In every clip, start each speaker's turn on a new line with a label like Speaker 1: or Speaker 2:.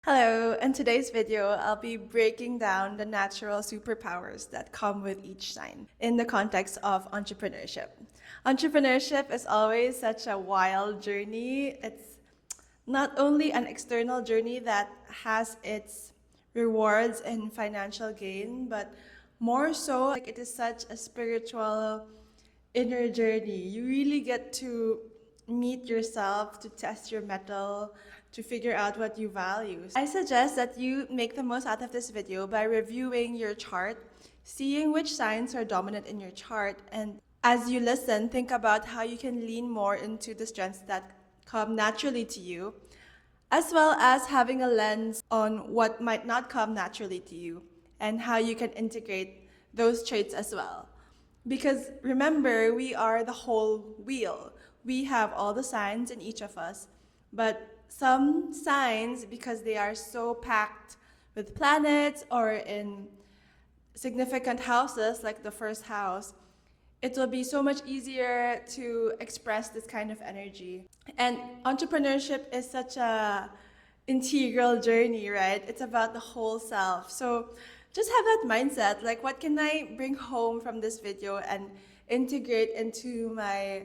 Speaker 1: Hello, in today's video, I'll be breaking down the natural superpowers that come with each sign in the context of entrepreneurship. Entrepreneurship is always such a wild journey. It's not only an external journey that has its rewards and financial gain, but more so, like it is such a spiritual inner journey. You really get to meet yourself, to test your mettle, to figure out what you value. I suggest that you make the most out of this video by reviewing your chart, seeing which signs are dominant in your chart, and as you listen, think about how you can lean more into the strengths that come naturally to you, as well as having a lens on what might not come naturally to you and how you can integrate those traits as well. Because remember, we are the whole wheel. We have all the signs in each of us, but some signs, because they are so packed with planets or in significant houses like the first house, it will be so much easier to express this kind of energy. And entrepreneurship is such a integral journey, right? It's about the whole self. So just have that mindset, like what can I bring home from this video and integrate into my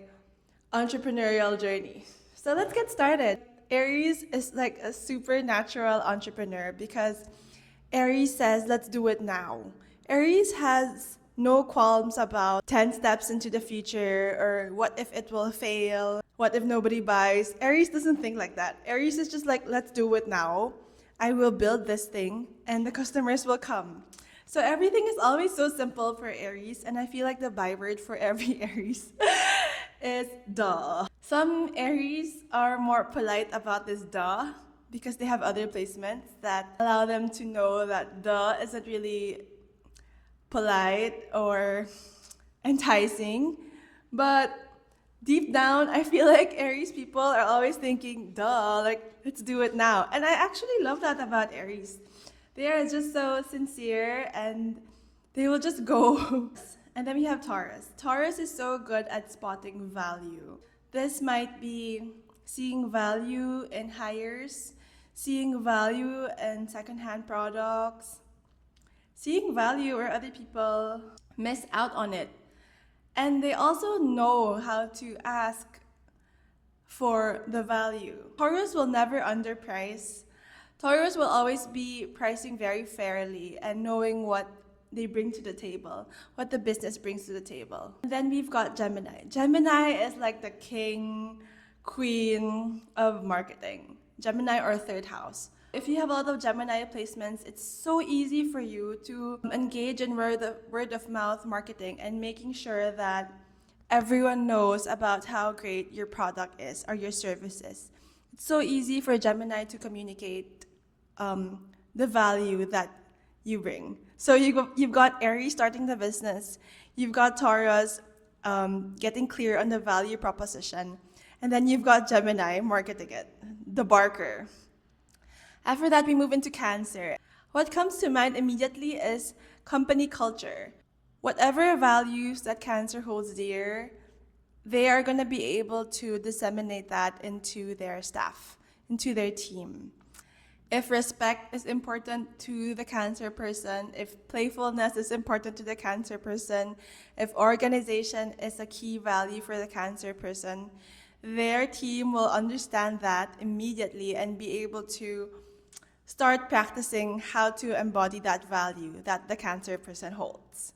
Speaker 1: entrepreneurial journey? So let's get started. Aries is like a supernatural entrepreneur because Aries says, let's do it now. Aries has no qualms about 10 steps into the future or what if it will fail, what if nobody buys. Aries doesn't think like that. Aries is just like, let's do it now. I will build this thing and the customers will come. So everything is always so simple for Aries, and I feel like the byword for every Aries is duh. Some Aries are more polite about this duh because they have other placements that allow them to know that duh isn't really polite or enticing. But deep down, I feel like Aries people are always thinking, duh, like, let's do it now. And I actually love that about Aries. They are just so sincere and they will just go. And then we have Taurus. Taurus is so good at spotting value. This might be seeing value in hires, seeing value in secondhand products, seeing value where other people miss out on it. And they also know how to ask for the value. Taurus will never underprice. Taurus will always be pricing very fairly and knowing what they bring to the table, what the business brings to the table. And then we've got Gemini. Gemini is like the king, queen of marketing. Gemini or third house. If you have a lot of Gemini placements, it's so easy for you to engage in word of mouth marketing and making sure that everyone knows about how great your product is or your service is. It's so easy for Gemini to communicate the value that you bring. So you've got Aries starting the business, you've got Taurus getting clear on the value proposition, and then you've got Gemini marketing it, the barker. After that, we move into Cancer. What comes to mind immediately is company culture. Whatever values that Cancer holds dear, they are going to be able to disseminate that into their staff, into their team. If respect is important to the Cancer person, if playfulness is important to the Cancer person, if organization is a key value for the Cancer person, their team will understand that immediately and be able to start practicing how to embody that value that the Cancer person holds.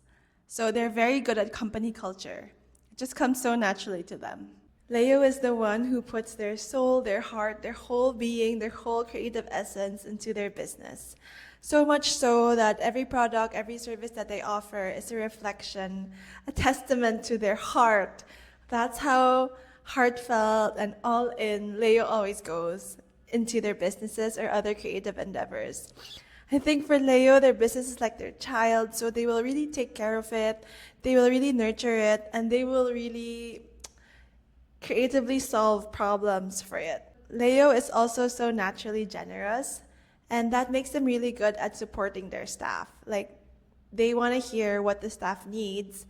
Speaker 1: So they're very good at company culture. It just comes so naturally to them. Leo is the one who puts their soul, their heart, their whole being, their whole creative essence into their business. So much so that every product, every service that they offer is a reflection, a testament to their heart. That's how heartfelt and all in Leo always goes into their businesses or other creative endeavors. I think for Leo, their business is like their child, so they will really take care of it, they will really nurture it, and they will really creatively solve problems for it. Leo is also so naturally generous, and that makes them really good at supporting their staff. Like, they want to hear what the staff needs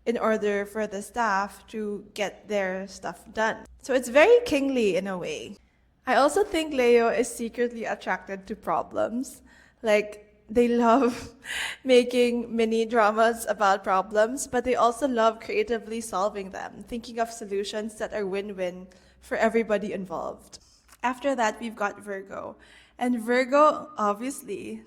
Speaker 1: in order for the staff to get their stuff done. So it's very kingly in a way. I also think Leo is secretly attracted to problems. Like, they love making mini dramas about problems, but they also love creatively solving them, thinking of solutions that are win-win for everybody involved. After that, we've got Virgo. And Virgo, obviously,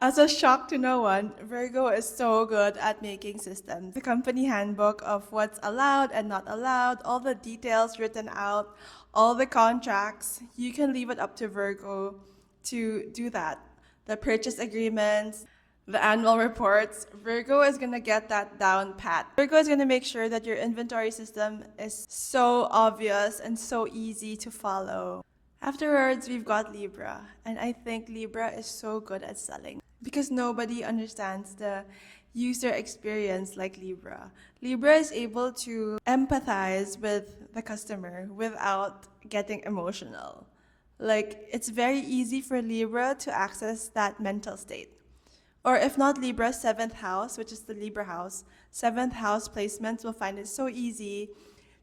Speaker 1: as a shock to no one, Virgo is so good at making systems. The company handbook of what's allowed and not allowed, all the details written out, all the contracts, you can leave it up to Virgo to do that. The purchase agreements, the annual reports, Virgo is going to get that down pat. Virgo is going to make sure that your inventory system is so obvious and so easy to follow. Afterwards, we've got Libra, and I think Libra is so good at selling because nobody understands the user experience like Libra. Libra is able to empathize with the customer without getting emotional. Like, it's very easy for Libra to access that mental state. Or if not Libra, seventh house, which is the Libra house, seventh house placements will find it so easy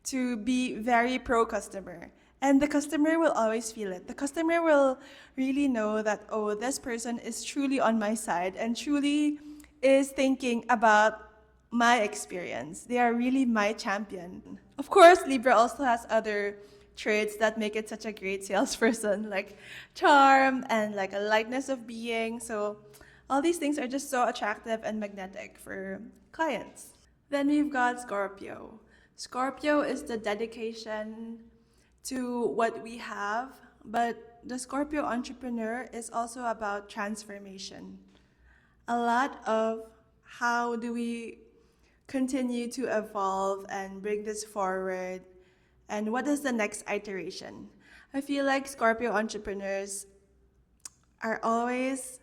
Speaker 1: to be very pro-customer. And the customer will always feel it. The customer will really know that, oh, this person is truly on my side and truly is thinking about my experience. They are really my champion. Of course, Libra also has other traits that make it such a great salesperson, like charm and like a lightness of being. So all these things are just so attractive and magnetic for clients. Then we've got Scorpio. Scorpio is the dedication to what we have, but the Scorpio entrepreneur is also about transformation. A lot of how do we continue to evolve and bring this forward, and what is the next iteration? I feel like Scorpio entrepreneurs are always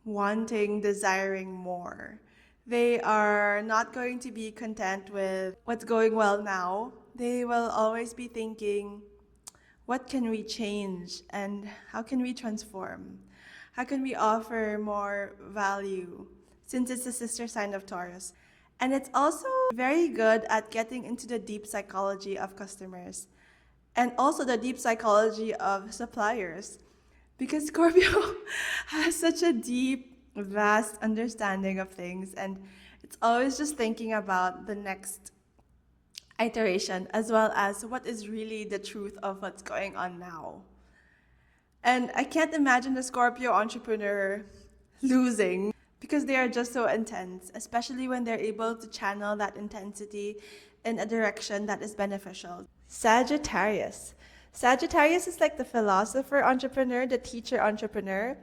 Speaker 1: wanting, desiring more. They are not going to be content with what's going well now. They will always be thinking, what can we change and how can we transform? How can we offer more value since it's the sister sign of Taurus? And it's also very good at getting into the deep psychology of customers and also the deep psychology of suppliers. Because Scorpio has such a deep, vast understanding of things, and it's always just thinking about the next iteration as well as what is really the truth of what's going on now. And I can't imagine a Scorpio entrepreneur losing because they are just so intense, especially when they're able to channel that intensity in a direction that is beneficial. Sagittarius. Sagittarius is like the philosopher entrepreneur, the teacher entrepreneur.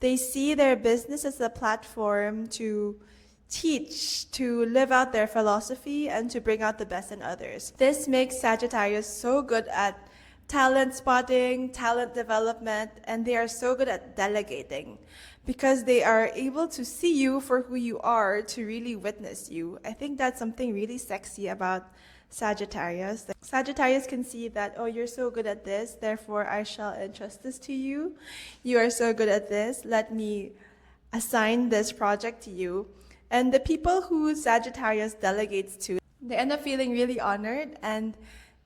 Speaker 1: They see their business as a platform to teach, to live out their philosophy, and to bring out the best in others. This makes Sagittarius so good at talent spotting, talent development, and they are so good at delegating because they are able to see you for who you are, to really witness you. I think that's something really sexy about Sagittarius. Sagittarius can see that, oh, you're so good at this, therefore I shall entrust this to you. You are so good at this, let me assign this project to you. And the people who Sagittarius delegates to, they end up feeling really honored, and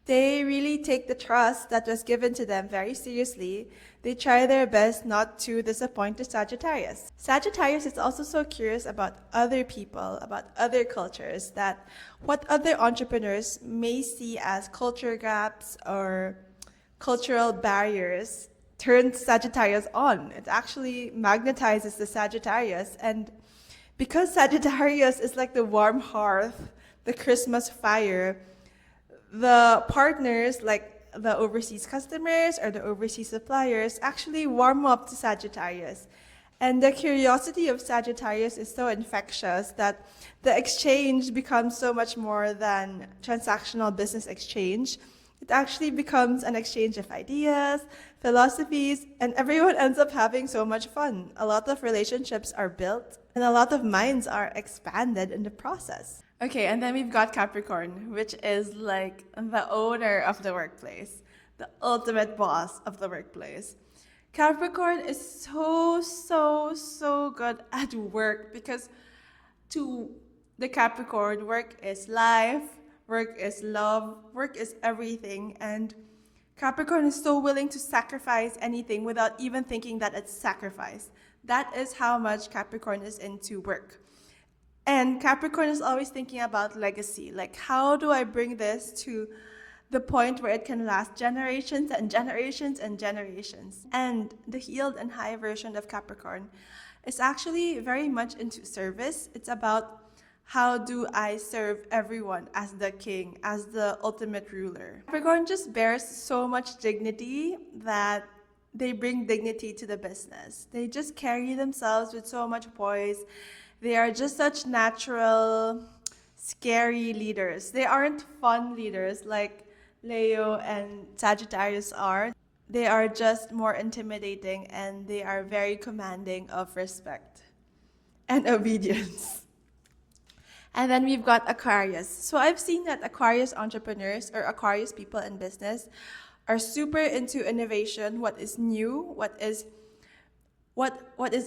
Speaker 1: they really take the trust that was given to them very seriously. They try their best not to disappoint the Sagittarius. Sagittarius is also so curious about other people, about other cultures, that what other entrepreneurs may see as culture gaps or cultural barriers turns Sagittarius on. It actually magnetizes the Sagittarius. And because Sagittarius is like the warm hearth, the Christmas fire, the partners, like the overseas customers or the overseas suppliers, actually warm up to Sagittarius. And the curiosity of Sagittarius is so infectious that the exchange becomes so much more than transactional business exchange. It actually becomes an exchange of ideas, philosophies, and everyone ends up having so much fun. A lot of relationships are built, and a lot of minds are expanded in the process. Okay, and then we've got Capricorn, which is like the owner of the workplace, the ultimate boss of the workplace. Capricorn is so good at work because to the Capricorn, work is life, work is love, work is everything. And Capricorn is so willing to sacrifice anything without even thinking that it's sacrifice. That is how much Capricorn is into work. And Capricorn is always thinking about legacy. Like, how do I bring this to the point where it can last generations and generations and generations? And the healed and high version of Capricorn is actually very much into service. It's about, how do I serve everyone as the king, as the ultimate ruler? Capricorn just bears so much dignity that they bring dignity to the business. They just carry themselves with so much poise. They are just such natural, scary leaders. They aren't fun leaders like Leo and Sagittarius are. They are just more intimidating, and they are very commanding of respect and obedience. And then we've got Aquarius. So I've seen that Aquarius entrepreneurs or Aquarius people in business are super into innovation, what is new, what is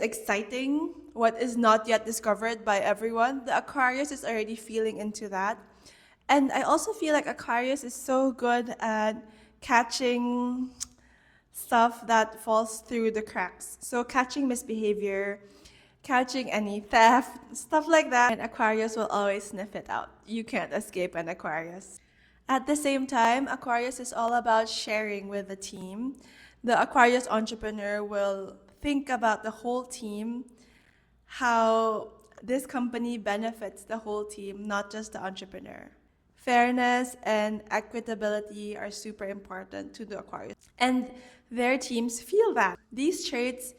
Speaker 1: exciting, what is not yet discovered by everyone. The Aquarius is already feeling into that. And I also feel like Aquarius is so good at catching stuff that falls through the cracks. So catching misbehavior, catching any theft, stuff like that. And Aquarius will always sniff it out. You can't escape an Aquarius. At the same time, Aquarius is all about sharing with the team. The Aquarius entrepreneur will think about the whole team, how this company benefits the whole team, not just the entrepreneur. Fairness and equitability are super important to the Aquarius. And their teams feel that. These traits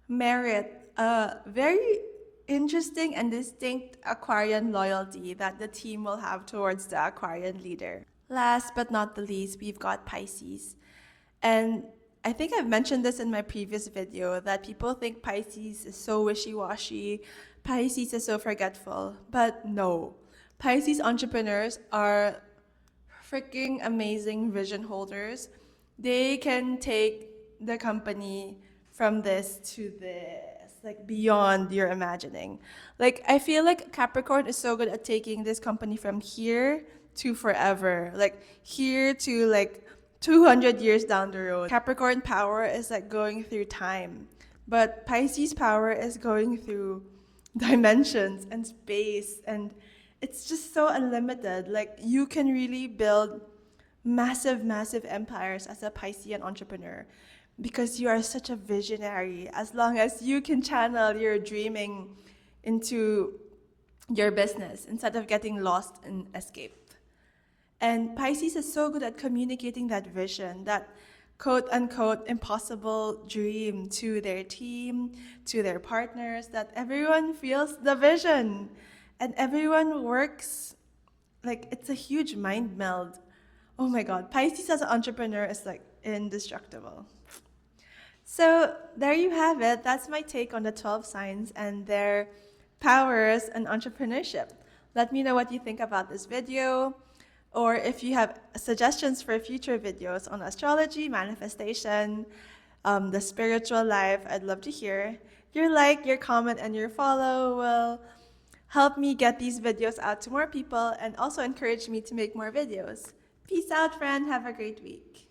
Speaker 1: merit a very interesting and distinct Aquarian loyalty that the team will have towards the Aquarian leader. Last but not the least, we've got Pisces. And I think I've mentioned this in my previous video, that people think Pisces is so wishy-washy, Pisces is so forgetful, but no. Pisces entrepreneurs are freaking amazing vision holders. They can take the company from this to this, like beyond your imagining. Like, I feel like Capricorn is so good at taking this company from here to forever, like here to like 200 years down the road. Capricorn power is like going through time, but Pisces power is going through dimensions and space, and it's just so unlimited. Like, you can really build massive, massive empires as a Piscean entrepreneur because you are such a visionary. As long as you can channel your dreaming into your business instead of getting lost and escape. And Pisces is so good at communicating that vision, that quote-unquote impossible dream to their team, to their partners, that everyone feels the vision and everyone works. Like, it's a huge mind meld. Oh my God, Pisces as an entrepreneur is like indestructible. So there you have it. That's my take on the 12 signs and their powers and entrepreneurship. Let me know what you think about this video, or if you have suggestions for future videos on astrology, manifestation, the spiritual life. I'd love to hear. Your like, your comment, and your follow will help me get these videos out to more people and also encourage me to make more videos. Peace out, friend. Have a great week.